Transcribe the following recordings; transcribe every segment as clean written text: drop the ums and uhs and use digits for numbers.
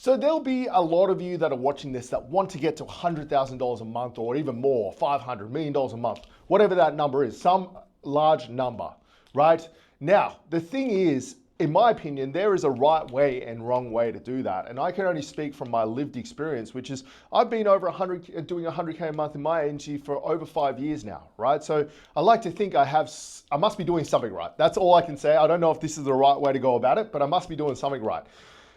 So there'll be a lot of you that are watching this that want to get to $100,000 a month or even more, $500 million a month, whatever that number is, some large number, right? Now, the thing is, in my opinion, there is a right way and wrong way to do that. And I can only speak from my lived experience, which is I've been over doing 100K a month in my agency for over 5 years now, right? So I like to think I must be doing something right. That's all I can say. I don't know if this is the right way to go about it, but I must be doing something right.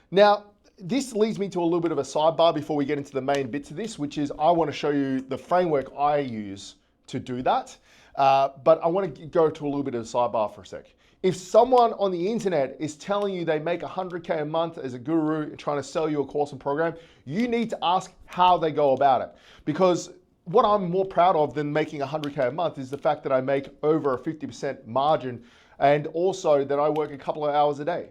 Now, this leads me to a little bit of a sidebar before we get into the main bits of this, which is I want to show you the framework I use to do that. But I want to go to a little bit of a sidebar for a sec. If someone on the internet is telling you they make 100K a month as a guru and trying to sell you a course and program, you need to ask how they go about it. Because what I'm more proud of than making 100K a month is the fact that I make over a 50% margin and also that I work a couple of hours a day.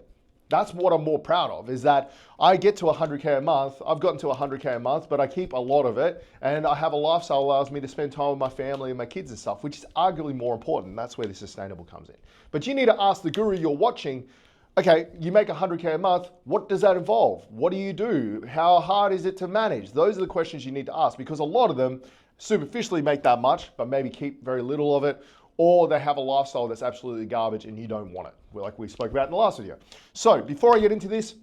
That's what I'm more proud of, is that I get to 100K a month. I've gotten to 100K a month, but I keep a lot of it. And I have a lifestyle that allows me to spend time with my family and my kids and stuff, which is arguably more important. That's where the sustainable comes in. But you need to ask the guru you're watching, okay, you make 100K a month. What does that involve? What do you do? How hard is it to manage? Those are the questions you need to ask, because a lot of them superficially make that much, but maybe keep very little of it, or they have a lifestyle that's absolutely garbage and you don't want it, like we spoke about in the last video. So before I get into this,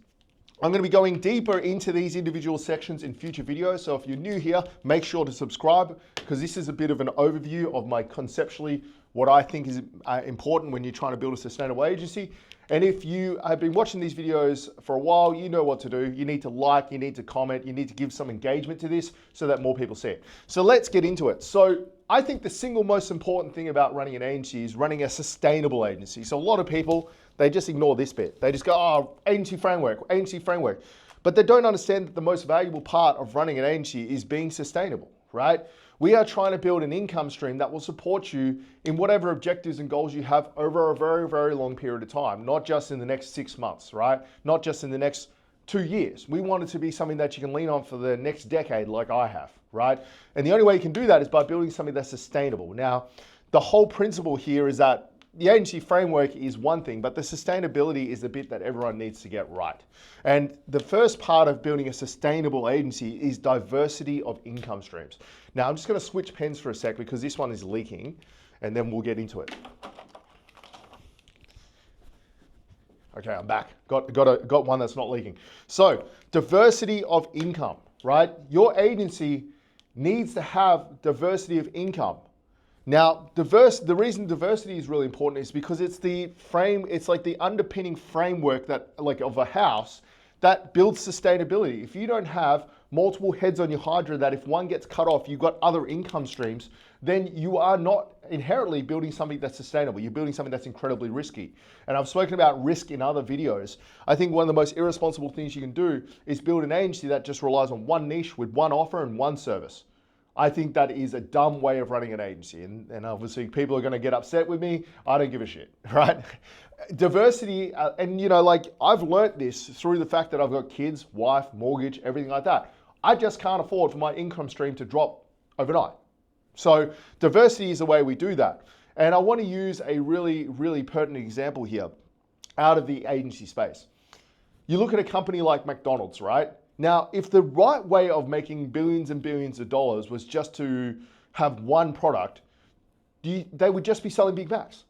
I'm going to be going deeper into these individual sections in future videos. So if you're new here, make sure to subscribe, because this is a bit of an overview of my conceptually what I think is important when you're trying to build a sustainable agency. And if you have been watching these videos for a while, you know what to do. You need to like, you need to comment, you need to give some engagement to this so that more people see it. So let's get into it. So I think the single most important thing about running an agency is running a sustainable agency. So a lot of people, they just ignore this bit. They just go, oh, agency framework. But they don't understand that the most valuable part of running an agency is being sustainable, right? We are trying to build an income stream that will support you in whatever objectives and goals you have over a very, very long period of time, not just in the next 6 months, right? Not just in the next 2 years. We want it to be something that you can lean on for the next decade like I have, right? And the only way you can do that is by building something that's sustainable. Now, the whole principle here is that the agency framework is one thing, but the sustainability is the bit that everyone needs to get right. And the first part of building a sustainable agency is diversity of income streams. Now, I'm just going to switch pens for a sec because this one is leaking, and then we'll get into it. Okay, I'm back. Got one that's not leaking. So, diversity of income, right? Your agency needs to have diversity of income. Now, the reason diversity is really important is because it's like the underpinning framework of a house that builds sustainability. If you don't have multiple heads on your hydra that if one gets cut off, you've got other income streams, then you are not inherently building something that's sustainable. You're building something that's incredibly risky. And I've spoken about risk in other videos. I think one of the most irresponsible things you can do is build an agency that just relies on one niche with one offer and one service. I think that is a dumb way of running an agency. And obviously people are going to get upset with me. I don't give a shit, right? Diversity, and I've learnt this through the fact that I've got kids, wife, mortgage, everything like that. I just can't afford for my income stream to drop overnight. So diversity is the way we do that. And I want to use a really, really pertinent example here out of the agency space. You look at a company like McDonald's, right? Now, if the right way of making billions and billions of dollars was just to have one product, they would just be selling Big Macs.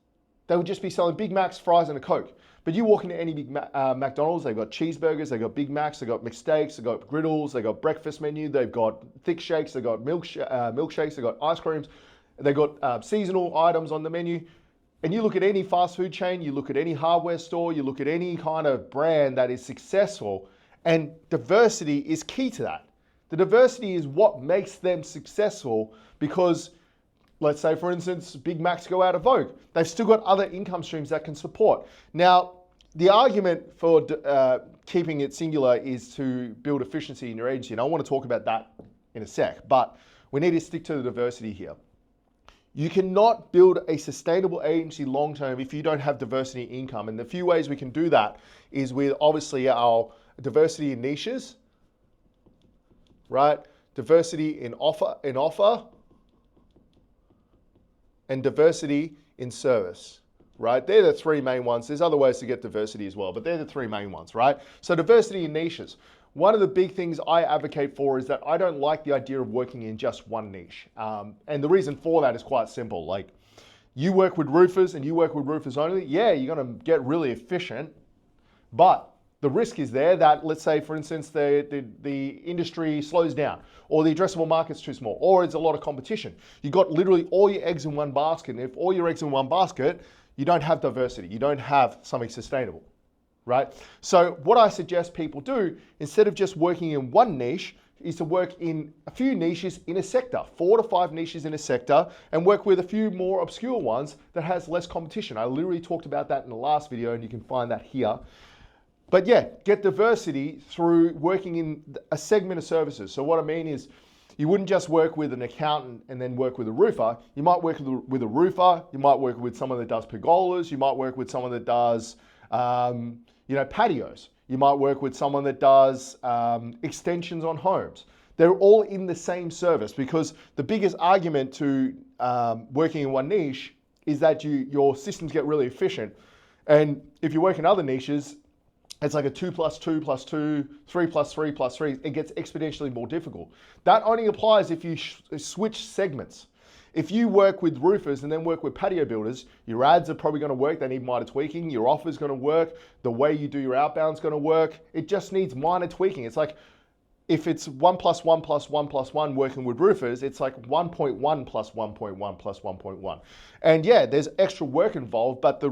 They would just be selling Big Macs, fries, and a Coke. But you walk into any big McDonald's, they've got cheeseburgers, they've got Big Macs, they've got McSteaks, they've got griddles, they've got breakfast menu, they've got thick shakes, they've got milkshakes, they've got ice creams, they've got seasonal items on the menu. And you look at any fast food chain, you look at any hardware store, you look at any kind of brand that is successful, and diversity is key to that. The diversity is what makes them successful because, let's say for instance, Big Macs go out of vogue. They've still got other income streams that can support. Now, the argument for keeping it singular is to build efficiency in your agency. And I want to talk about that in a sec, but we need to stick to the diversity here. You cannot build a sustainable agency long-term if you don't have diversity in income. And the few ways we can do that is with obviously our diversity in niches, right? Diversity in offer, and diversity in service, right? They're the three main ones. There's other ways to get diversity as well, but they're the three main ones, right? So diversity in niches. one of the big things I advocate for is that I don't like the idea of working in just one niche. And the reason for that is quite simple. Like, you work with roofers and you work with roofers only, yeah, you're gonna get really efficient, but the risk is there that, let's say, for instance, the industry slows down, or the addressable market's too small, or it's a lot of competition. You got literally all your eggs in one basket, and if all your eggs in one basket, you don't have diversity, you don't have something sustainable, right? So what I suggest people do, instead of just working in one niche, is to work in a few niches in a sector, 4 to 5 niches in a sector, and work with a few more obscure ones that has less competition. I literally talked about that in the last video, and you can find that here. But yeah, get diversity through working in a segment of services. So what I mean is, you wouldn't just work with an accountant and then work with a roofer. You might work with a roofer. You might work with someone that does pergolas. You might work with someone that does, patios. You might work with someone that does extensions on homes. They're all in the same service, because the biggest argument to working in one niche is that your systems get really efficient. And if you work in other niches, it's like a 2 + 2 + 2, 3 + 3 + 3. It gets exponentially more difficult. That only applies if you switch segments. If you work with roofers and then work with patio builders, your ads are probably going to work. They need minor tweaking. Your offer is going to work. The way you do your outbound is going to work. It just needs minor tweaking. It's like, if it's 1 + 1 + 1 + 1 working with roofers, it's like 1.1 + 1.1 + 1.1. And yeah, there's extra work involved, but the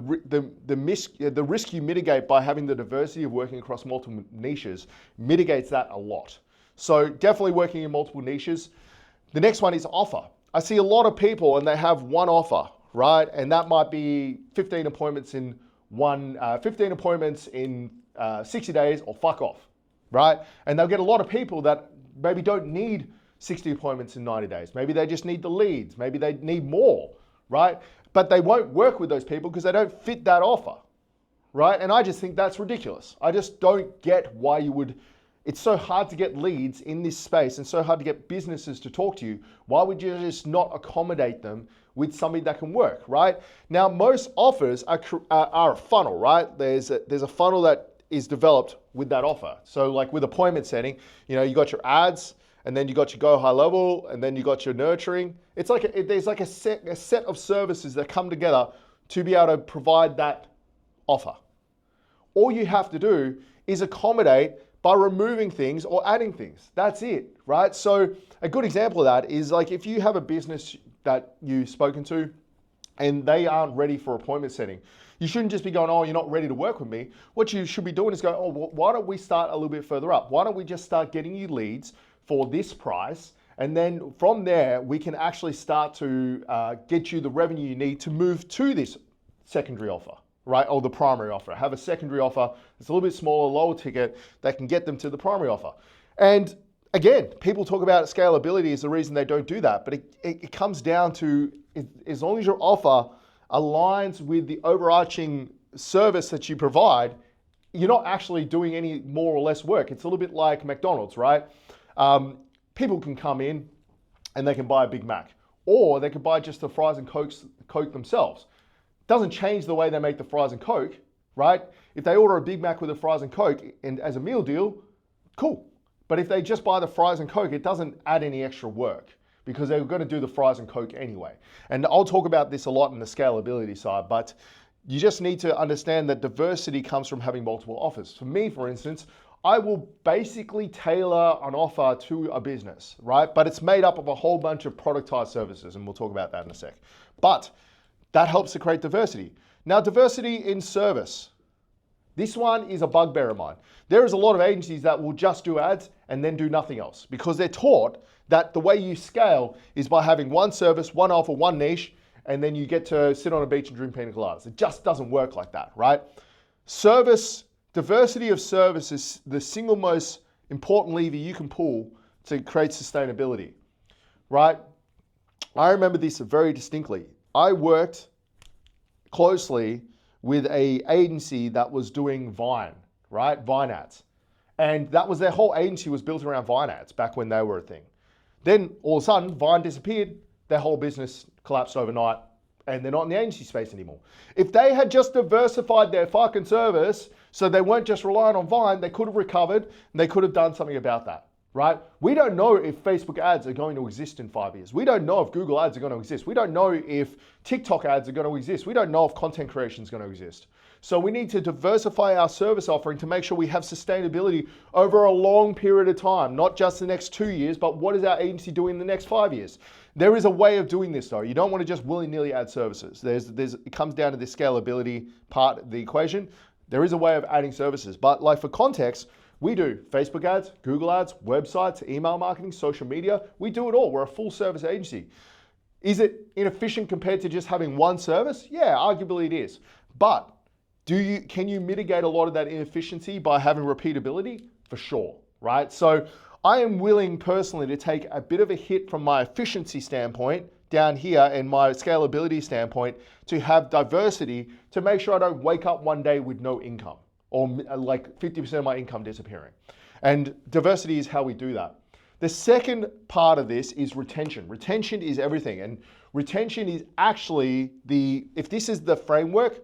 risk you mitigate by having the diversity of working across multiple niches mitigates that a lot. So definitely working in multiple niches. The next one is offer. I see a lot of people and they have one offer, right? And that might be 15 appointments in 60 days, or fuck off. Right? And they'll get a lot of people that maybe don't need 60 appointments in 90 days. Maybe they just need the leads. Maybe they need more, right? But they won't work with those people because they don't fit that offer, right? And I just think that's ridiculous. I just don't get why you would. It's so hard to get leads in this space and so hard to get businesses to talk to you. Why would you just not accommodate them with something that can work, right? Now, most offers are a funnel, right? There's a funnel that is developed with that offer. So like with appointment setting, you got your ads, and then you got your go high level, and then you got your nurturing. It's like there's like a set of services that come together to be able to provide that offer. All you have to do is accommodate by removing things or adding things. That's it, right? So a good example of that is, like, if you have a business that you've spoken to and they aren't ready for appointment setting, you shouldn't just be going, oh, you're not ready to work with me. What you should be doing is going, oh, well, why don't we start a little bit further up? Why don't we just start getting you leads for this price? And then from there, we can actually start to get you the revenue you need to move to this secondary offer, right? Or the primary offer. Have a secondary offer that's a little bit smaller, lower ticket, that can get them to the primary offer. And again, people talk about scalability as the reason they don't do that, but it comes down to, as long as your offer aligns with the overarching service that you provide, you're not actually doing any more or less work. It's a little bit like McDonald's, right? People can come in and they can buy a Big Mac, or they could buy just the fries and Coke themselves. Doesn't change the way they make the fries and Coke, right? If they order a Big Mac with the fries and Coke and as a meal deal, cool. But if they just buy the fries and Coke, it doesn't add any extra work, because they're going to do the fries and Coke anyway. And I'll talk about this a lot in the scalability side, but you just need to understand that diversity comes from having multiple offers. For me, for instance, I will basically tailor an offer to a business, right? But it's made up of a whole bunch of productized services, and we'll talk about that in a sec. But that helps to create diversity. Now, diversity in service. This one is a bugbear of mine. There is a lot of agencies that will just do ads and then do nothing else, because they're taught that the way you scale is by having one service, one offer, one niche, and then you get to sit on a beach and drink pina coladas. It just doesn't work like that, right? Diversity of service is the single most important lever you can pull to create sustainability, right? I remember this very distinctly. I worked closely with an agency that was doing Vine, right? Vine ads. And that was their whole agency was built around Vine ads back when they were a thing. Then all of a sudden, Vine disappeared, their whole business collapsed overnight, and they're not in the agency space anymore. If they had just diversified their fucking service So they weren't just relying on Vine, they could have recovered and they could have done something about that, right? We don't know if Facebook ads are going to exist in 5 years. We don't know if Google ads are going to exist. We don't know if TikTok ads are going to exist. We don't know if content creation is going to exist. So we need to diversify our service offering to make sure we have sustainability over a long period of time, not just the next 2 years, but what is our agency doing in the next 5 years? There is a way of doing this though. You don't want to just willy-nilly add services. It comes down to the scalability part of the equation. There is a way of adding services, but like for context, we do Facebook ads, Google ads, websites, email marketing, social media. We do it all. We're a full service agency. Is it inefficient compared to just having one service? Yeah, arguably it is. But can you mitigate a lot of that inefficiency by having repeatability? For sure, right? So I am willing personally to take a bit of a hit from my efficiency standpoint down here and my scalability standpoint to have diversity to make sure I don't wake up one day with no income or like 50% of my income disappearing. And diversity is how we do that. The second part of this is retention. Retention is everything. And retention is actually if this is the framework,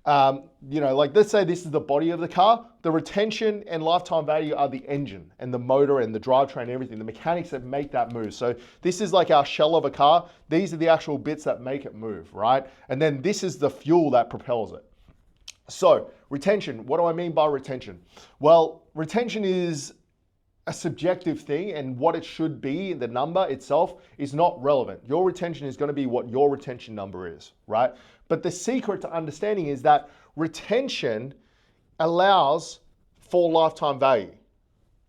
like let's say this is the body of the car, the retention and lifetime value are the engine and the motor and the drivetrain and everything, the mechanics that make that move. So this is like our shell of a car. These are the actual bits that make it move, right? And then this is the fuel that propels it. So retention, what do I mean by retention? Well, retention is a subjective thing, and what it should be, the number itself, is not relevant. Your retention is going to be what your retention number is, right? But the secret to understanding is that retention allows for lifetime value.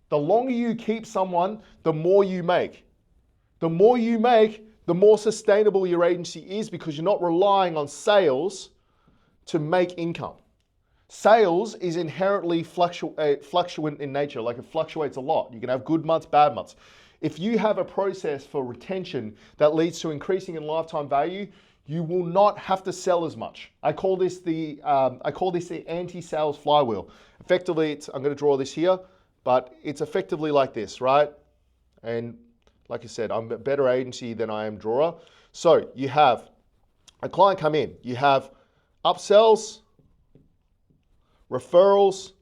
The longer you keep someone, the more you make. The more you make, the more sustainable your agency is because you're not relying on sales to make income. Sales is inherently fluctuant in nature, like it fluctuates a lot. You can have good months, bad months. If you have a process for retention that leads to increasing in lifetime value, you will not have to sell as much. I call this the anti-sales flywheel. Effectively, I'm going to draw this here, but it's effectively like this, right? And like I said, I'm a better agency than I am drawer. So you have a client come in, you have upsells, referrals,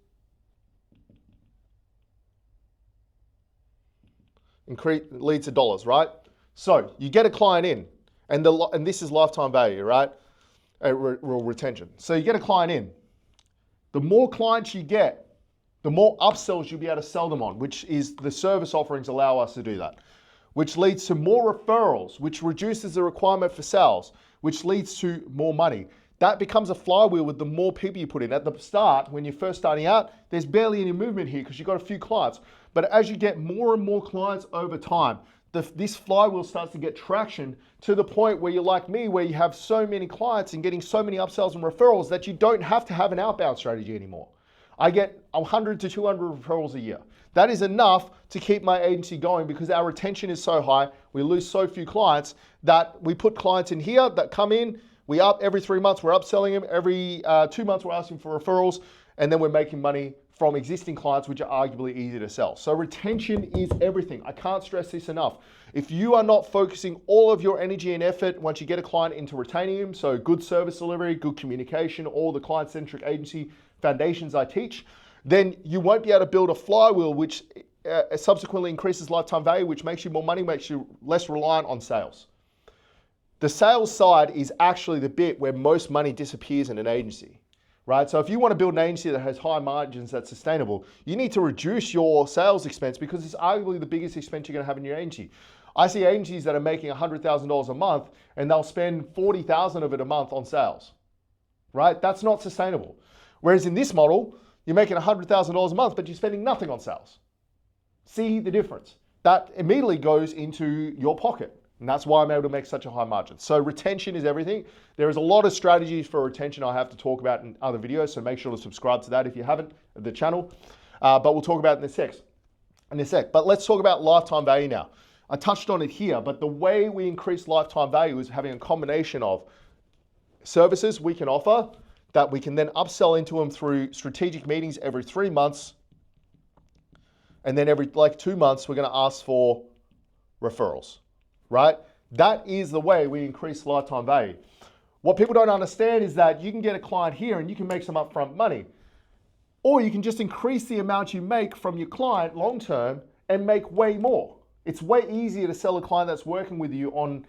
leads to dollars, right? So you get a client in, and this is lifetime value, right? Retention. So you get a client in. The more clients you get, the more upsells you'll be able to sell them on, which is the service offerings allow us to do that, which leads to more referrals, which reduces the requirement for sales, which leads to more money. That becomes a flywheel with the more people you put in. At the start, when you're first starting out, there's barely any movement here because you've got a few clients. But as you get more and more clients over time, this flywheel starts to get traction to the point where you're like me, where you have so many clients and getting so many upsells and referrals that you don't have to have an outbound strategy anymore. I get 100 to 200 referrals a year. That is enough to keep my agency going because our retention is so high, we lose so few clients that we put clients in here that come in, we up every 3 months, we're upselling them. Every 2 months, we're asking for referrals, and then we're making money from existing clients, which are arguably easy to sell. So retention is everything. I can't stress this enough. If you are not focusing all of your energy and effort once you get a client into retaining him, so good service delivery, good communication, all the client-centric agency foundations I teach, then you won't be able to build a flywheel which subsequently increases lifetime value, which makes you more money, makes you less reliant on sales. The sales side is actually the bit where most money disappears in an agency, right? So if you want to build an agency that has high margins that's sustainable, you need to reduce your sales expense because it's arguably the biggest expense you're going to have in your agency. I see agencies that are making $100,000 a month and they'll spend $40,000 of it a month on sales, right? That's not sustainable. Whereas in this model, you're making $100,000 a month, but you're spending nothing on sales. See the difference? That immediately goes into your pocket. And that's why I'm able to make such a high margin. So retention is everything. There is a lot of strategies for retention I have to talk about in other videos, so make sure to subscribe to that if you haven't, the channel. But we'll talk about it in a sec. But let's talk about lifetime value now. I touched on it here, but the way we increase lifetime value is having a combination of services we can offer that we can then upsell into them through strategic meetings every 3 months. And then every 2 months, we're going to ask for referrals. Right? That is the way we increase lifetime value. What people don't understand is that you can get a client here and you can make some upfront money. Or you can just increase the amount you make from your client long term and make way more. It's way easier to sell a client that's working with you on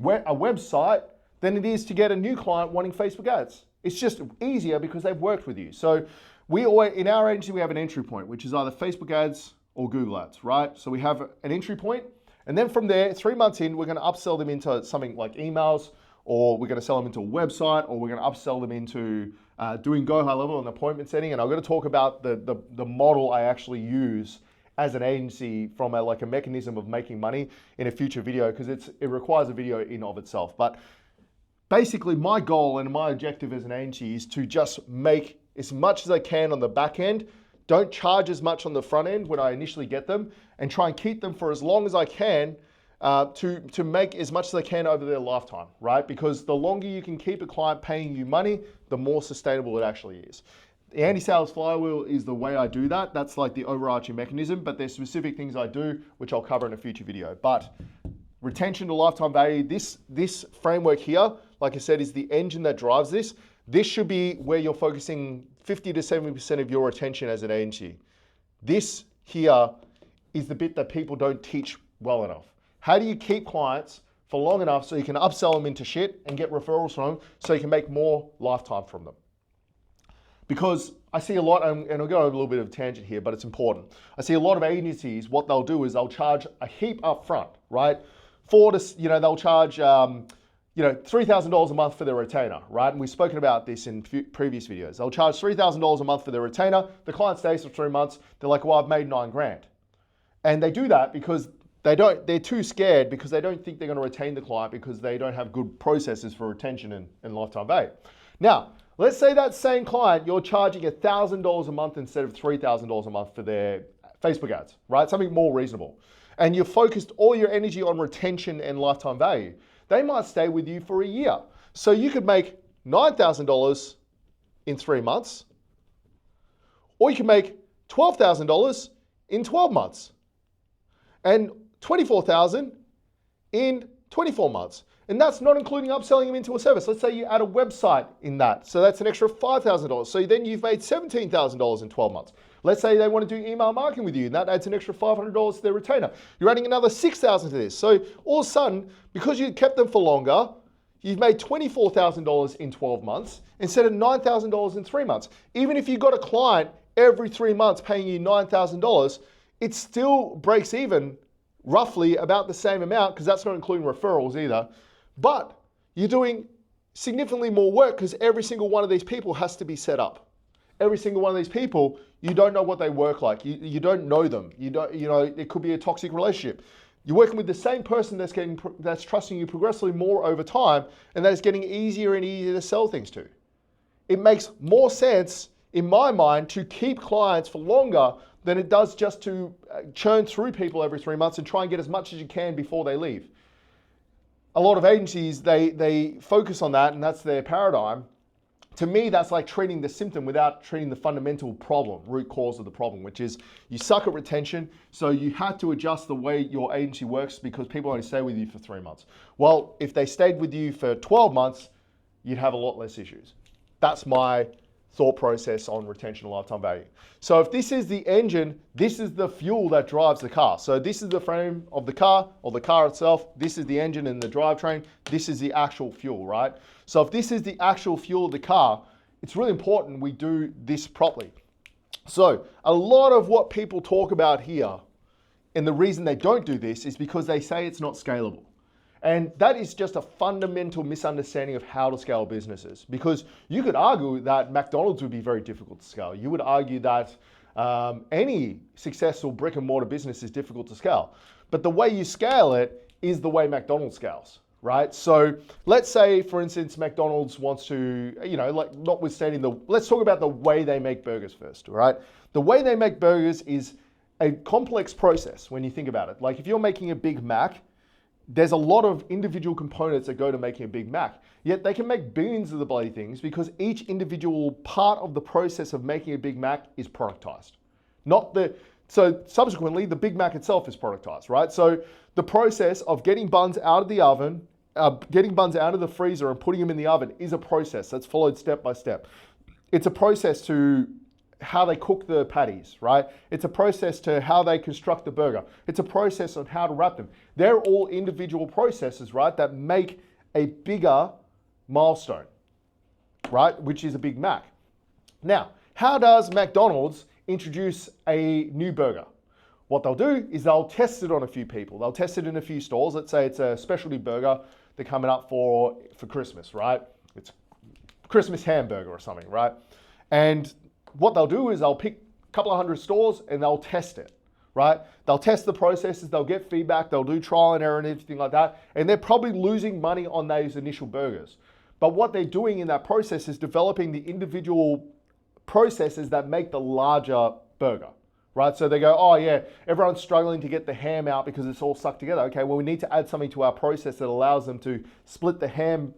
a website than it is to get a new client wanting Facebook ads. It's just easier because they've worked with you. So we always, in our agency, we have an entry point, which is either Facebook ads or Google ads, right? So we have an entry point, and then from there, 3 months in, we're gonna upsell them into something like emails, or we're gonna sell them into a website, or we're gonna upsell them into doing Go High Level and appointment setting. And I'm gonna talk about the model I actually use as an agency from a mechanism of making money in a future video, because it requires a video in of itself. But basically my goal and my objective as an agency is to just make as much as I can on the back end, don't charge as much on the front end when I initially get them, and try and keep them for as long as I can to make as much as I can over their lifetime, right? Because the longer you can keep a client paying you money, the more sustainable it actually is. The anti-sales flywheel is the way I do that. That's like the overarching mechanism, but there's specific things I do, which I'll cover in a future video. But retention to lifetime value, this framework here, like I said, is the engine that drives this. This should be where you're focusing 50 to 70% of your attention as an agency. This here is the bit that people don't teach well enough. How do you keep clients for long enough so you can upsell them into shit and get referrals from them so you can make more lifetime from them? Because I see a lot, and I'll go over a little bit of a tangent here, but it's important. I see a lot of agencies, what they'll do is they'll charge a heap up front, right? They'll charge $3,000 a month for their retainer, right? And we've spoken about this in previous videos. They'll charge $3,000 a month for their retainer. The client stays for 3 months. They're like, well, I've made 9 grand. And they do that because they're too scared, because they don't think they're going to retain the client, because they don't have good processes for retention and lifetime value. Now, let's say that same client, you're charging $1,000 a month instead of $3,000 a month for their Facebook ads, right? Something more reasonable. And you've focused all your energy on retention and lifetime value. They might stay with you for a year. So you could make $9,000 in 3 months, or you can make $12,000 in 12 months, and $24,000 in 24 months. And that's not including upselling them into a service. Let's say you add a website in that. So that's an extra $5,000. So then you've made $17,000 in 12 months. Let's say they want to do email marketing with you, and that adds an extra $500 to their retainer. You're adding another $6,000 to this. So all of a sudden, because you kept them for longer, you've made $24,000 in 12 months instead of $9,000 in 3 months. Even if you got a client every 3 months paying you $9,000, it still breaks even roughly about the same amount, because that's not including referrals either. But you're doing significantly more work, because every single one of these people has to be set up. Every single one of these people, you don't know what they work like. You don't know them. It could be a toxic relationship. You're working with the same person that's trusting you progressively more over time, and that is getting easier and easier to sell things to. It makes more sense, in my mind, to keep clients for longer than it does just to churn through people every 3 months and try and get as much as you can before they leave. A lot of agencies, they focus on that, and that's their paradigm. To me, that's like treating the symptom without treating the fundamental problem, root cause of the problem, which is you suck at retention, so you had to adjust the way your agency works because people only stay with you for 3 months. Well, if they stayed with you for 12 months, you'd have a lot less issues. That's my thought process on retention and lifetime value. So if this is the engine, this is the fuel that drives the car. So this is the frame of the car, or the car itself. This is the engine and the drivetrain. This is the actual fuel, right? So if this is the actual fuel of the car, it's really important we do this properly. So a lot of what people talk about here, and the reason they don't do this, is because they say it's not scalable. And that is just a fundamental misunderstanding of how to scale businesses. Because you could argue that McDonald's would be very difficult to scale. You would argue that any successful brick and mortar business is difficult to scale. But the way you scale it is the way McDonald's scales, right? So let's say, for instance, McDonald's wants to, let's talk about the way they make burgers first, right? The way they make burgers is a complex process when you think about it. Like if you're making a Big Mac, there's a lot of individual components that go to making a Big Mac. Yet they can make billions of the bloody things because each individual part of the process of making a Big Mac is productized. So subsequently, the Big Mac itself is productized, right? So the process of getting buns out of the oven, getting buns out of the freezer and putting them in the oven is a process that's followed step by step. It's a process to how they cook the patties, right? It's a process to how they construct the burger. It's a process on how to wrap them. They're all individual processes, right, that make a bigger milestone, right, which is a Big Mac. Now, how does McDonald's introduce a new burger? What they'll do is they'll test it on a few people. They'll test it in a few stores. Let's say it's a specialty burger they're coming up for Christmas, right? It's Christmas hamburger or something, right? And what they'll do is they'll pick a couple of hundred stores and they'll test it, right? They'll test the processes, they'll get feedback, they'll do trial and error and everything like that. And they're probably losing money on those initial burgers. But what they're doing in that process is developing the individual processes that make the larger burger, right? So they go, oh yeah, everyone's struggling to get the ham out because it's all stuck together. Okay, well we need to add something to our process that allows them to split the ham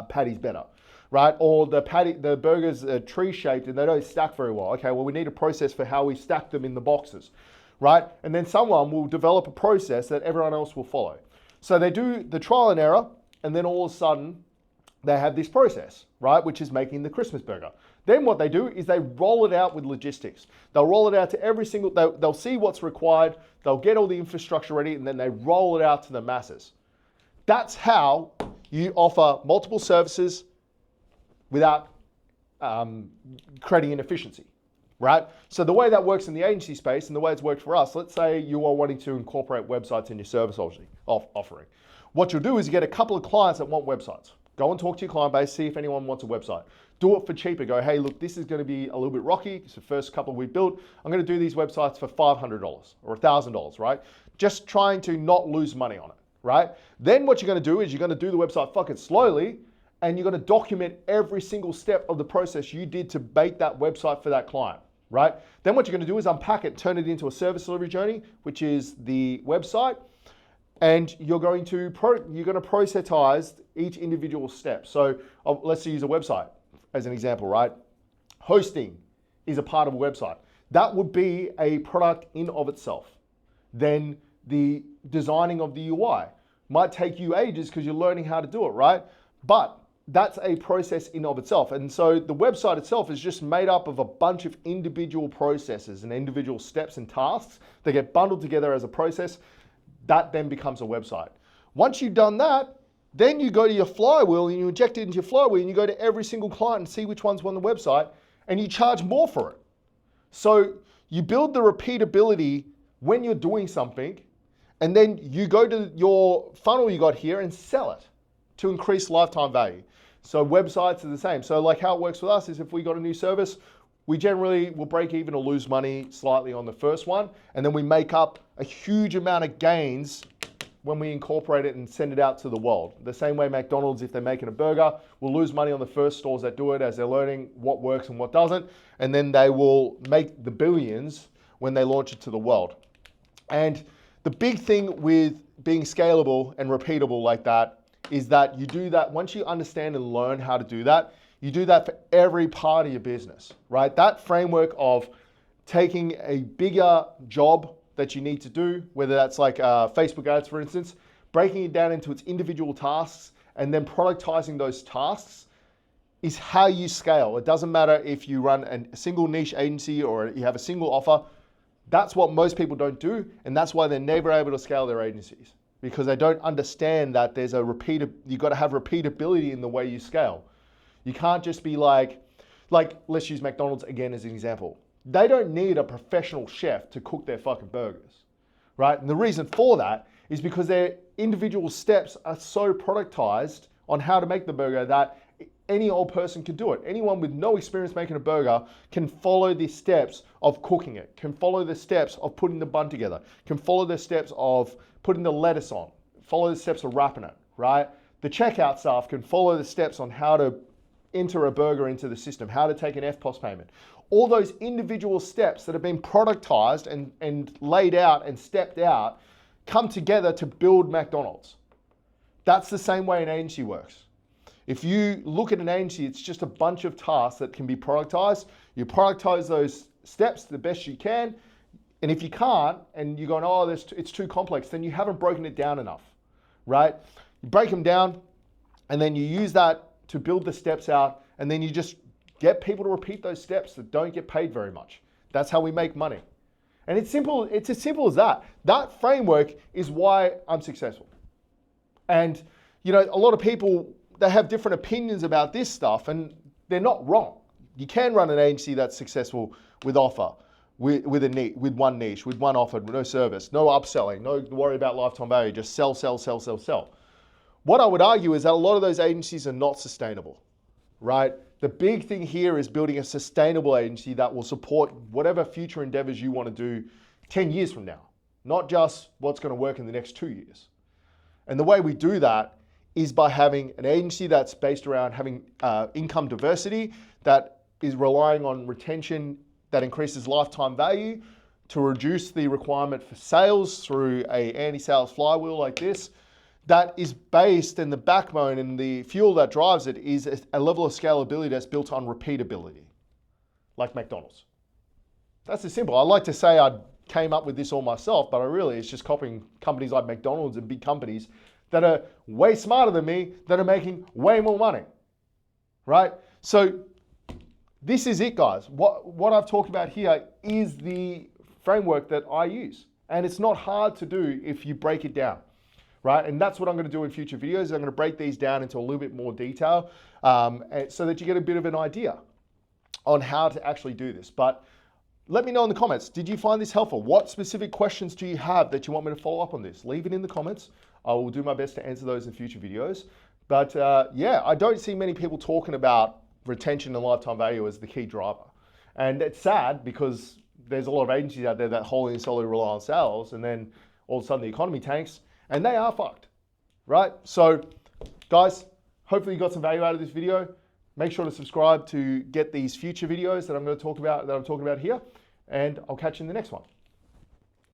patties better, right? Or the burgers are tree shaped and they don't stack very well. Okay, well we need a process for how we stack them in the boxes, right? And then someone will develop a process that everyone else will follow. So they do the trial and error, and then all of a sudden they have this process, right? Which is making the Christmas burger. Then what they do is they roll it out with logistics. They'll roll it out to every single, they'll see what's required, they'll get all the infrastructure ready, and then they roll it out to the masses. That's how you offer multiple services without creating inefficiency, right? So the way that works in the agency space and the way it's worked for us, let's say you are wanting to incorporate websites in your service offering. What you'll do is you get a couple of clients that want websites. Go and talk to your client base, see if anyone wants a website. Do it for cheaper. Go, hey, look, this is going to be a little bit rocky. It's the first couple we built. I'm going to do these websites for $500 or $1,000, right? Just trying to not lose money on it, right? Then what you're going to do is you're going to do the website fucking slowly, and you're going to document every single step of the process you did to make that website for that client, right? Then what you're going to do is unpack it, turn it into a service delivery journey, which is the website. And you're going to processize each individual step. So let's use a website as an example, right? Hosting is a part of a website. That would be a product in of itself. Then the designing of the UI might take you ages because you're learning how to do it, right? But that's a process in of itself. And so the website itself is just made up of a bunch of individual processes and individual steps and tasks that get bundled together as a process. That then becomes a website. Once you've done that, then you go to your flywheel and you inject it into your flywheel and you go to every single client and see which one's on the website and you charge more for it. So you build the repeatability when you're doing something, and then you go to your funnel you got here and sell it to increase lifetime value. So websites are the same. So like how it works with us is if we got a new service, we generally will break even or lose money slightly on the first one, and then we make up a huge amount of gains when we incorporate it and send it out to the world. The same way McDonald's, if they're making a burger, will lose money on the first stores that do it as they're learning what works and what doesn't, and then they will make the billions when they launch it to the world. And the big thing with being scalable and repeatable like that is that you do that, once you understand and learn how to do that, you do that for every part of your business, right? That framework of taking a bigger job that you need to do, whether that's like Facebook ads, for instance, breaking it down into its individual tasks and then productizing those tasks is how you scale. It doesn't matter if you run a single niche agency or you have a single offer. That's what most people don't do, and that's why they're never able to scale their agencies, because they don't understand that there's you've got to have repeatability in the way you scale. You can't just be like let's use McDonald's again as an example. They don't need a professional chef to cook their fucking burgers, right? And the reason for that is because their individual steps are so productized on how to make the burger that any old person can do it. Anyone with no experience making a burger can follow the steps of cooking it, can follow the steps of putting the bun together, can follow the steps of putting the lettuce on, follow the steps of wrapping it, right? The checkout staff can follow the steps on how to enter a burger into the system, how to take an FPOS payment. All those individual steps that have been productized and laid out and stepped out come together to build McDonald's. That's the same way an agency works. If you look at an agency, it's just a bunch of tasks that can be productized. You productize those steps the best you can, and if you can't, and you're going, oh, it's too complex, then you haven't broken it down enough, right? You break them down, and then you use that to build the steps out, and then you just Get people to repeat those steps that don't get paid very much. That's how we make money. And it's simple. It's as simple as that. That framework is why I'm successful. And, you know, a lot of people, they have different opinions about this stuff, and they're not wrong. You can run an agency that's successful with offer, with one niche, with one offer, with no service, no upselling, no worry about lifetime value, just sell, sell, sell, sell, sell. What I would argue is that a lot of those agencies are not sustainable, right? The big thing here is building a sustainable agency that will support whatever future endeavors you want to do 10 years from now, not just what's going to work in the next 2 years. And the way we do that is by having an agency that's based around having income diversity, that is relying on retention that increases lifetime value, to reduce the requirement for sales through a anti-sales flywheel like this, that is based, and the backbone and the fuel that drives it is a level of scalability that's built on repeatability, like McDonald's. That's as simple. I like to say I came up with this all myself, but it's just copying companies like McDonald's and big companies that are way smarter than me, that are making way more money, right? So this is it, guys. What I've talked about here is the framework that I use. And it's not hard to do if you break it down, right? And that's what I'm going to do in future videos. I'm going to break these down into a little bit more detail so that you get a bit of an idea on how to actually do this. But let me know in the comments, did you find this helpful? What specific questions do you have that you want me to follow up on this? Leave it in the comments. I will do my best to answer those in future videos. But yeah, I don't see many people talking about retention and lifetime value as the key driver. And it's sad because there's a lot of agencies out there that wholly and solely rely on sales, and then all of a sudden the economy tanks and they are fucked, right? So guys, hopefully you got some value out of this video. Make sure to subscribe to get these future videos that I'm talking about here, and I'll catch you in the next one.